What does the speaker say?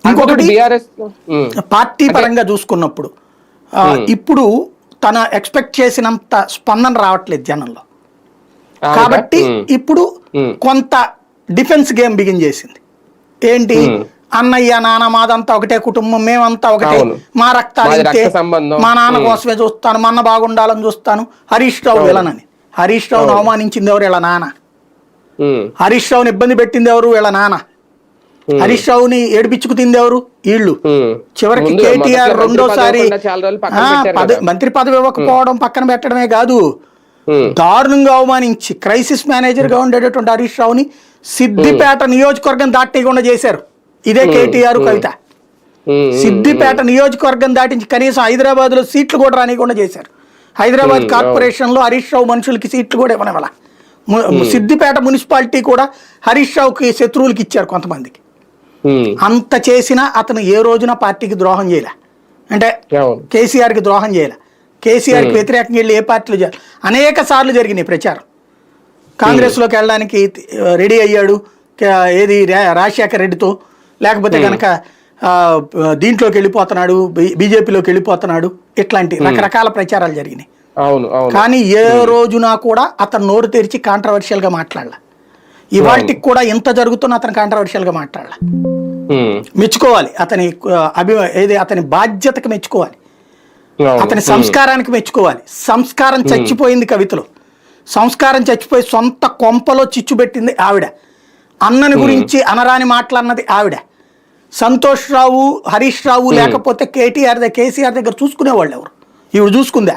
ఇంకొకటి BRS party పరంగా చూసుకున్నప్పుడు ఇప్పుడు తన ఎక్స్పెక్ట్ చేసినంత స్పందన రావట్లేదు జనంలో. కాబట్టి ఇప్పుడు కొంత డిఫెన్స్ గేమ్ బిగిన్ చేసింది. ఏంటి, అన్నయ్య నాన్న మాదంతా ఒకటే కుటుంబం, మేమంతా ఒకటే, మా రక్తాలు ఇంతే, మా నాన్న కోసమే చూస్తాను, మా అన్న బాగుండాలని చూస్తాను. హరీష్ రావు విలనని. హరీష్ రావును అవమానించింది ఎవరు? వీళ్ళ నాన్న. హరీష్ రావుని ఇబ్బంది పెట్టింది ఎవరు? వీళ్ళ నాన్న. హరీష్ రావుని ఏడిపించుకు తింది ఎవరు? వీళ్ళు. చివరికి కేటీఆర్ రెండోసారి మంత్రి పదవి ఇవ్వకపోవడం పక్కన పెట్టడమే కాదు, దారుణంగా అవమానించి క్రైసిస్ మేనేజర్ గా ఉండేటటువంటి హరీష్ రావుని సిద్దిపేట నియోజకవర్గం దాటేయకుండా చేశారు. ఇదే కేటీఆర్ కవిత. సిద్దిపేట నియోజకవర్గం దాటించి కనీసం హైదరాబాద్ లో సీట్లు కూడా రానియకుండా చేశారు. హైదరాబాద్ కార్పొరేషన్ లో హరీష్ రావు మనుషులకి సీట్లు కూడా ఇవ్వనివ్వాల. సిద్దిపేట మున్సిపాలిటీ కూడా హరీష్ రావుకి శత్రువులకి ఇచ్చారు కొంతమందికి. అంత చేసినా అతను ఏ రోజున పార్టీకి ద్రోహం చేయలే. అంటే కేసీఆర్కి ద్రోహం చేయలే. కేసీఆర్కి వ్యతిరేకంగా వెళ్ళి ఏ పార్టీలు చేయాలి అనేక సార్లు జరిగినాయి ప్రచారం. కాంగ్రెస్లోకి వెళ్ళడానికి రెడీ అయ్యాడు, ఏది రాజశేఖర్ రెడ్డితో, లేకపోతే కనుక దీంట్లోకి వెళ్ళిపోతున్నాడు, బీజేపీలోకి వెళ్ళిపోతున్నాడు, ఇట్లాంటి రకరకాల ప్రచారాలు జరిగినాయి. కానీ ఏ రోజున కూడా అతను నోరు తెరిచి కాంట్రవర్షియల్ గా మాట్లాడాల. ఇవాటికి కూడా ఇంత జరుగుతున్న అతను కాంట్రవర్షియల్ గా మాట్లాడాల. మెచ్చుకోవాలి అతని అతని బాధ్యతకు మెచ్చుకోవాలి, అతని సంస్కారానికి మెచ్చుకోవాలి. సంస్కారం చచ్చిపోయింది కవితలో. సంస్కారం చచ్చిపోయి సొంత కొంపలో చిచ్చు పెట్టింది ఆవిడ. అన్నని గురించి అనరాని మాట్లాడినది ఆవిడ. సంతోష్ రావు, హరీష్ రావు లేకపోతే కేసీఆర్ దగ్గర చూసుకునేవాళ్ళు ఎవరు? ఈవిడ చూసుకుందా?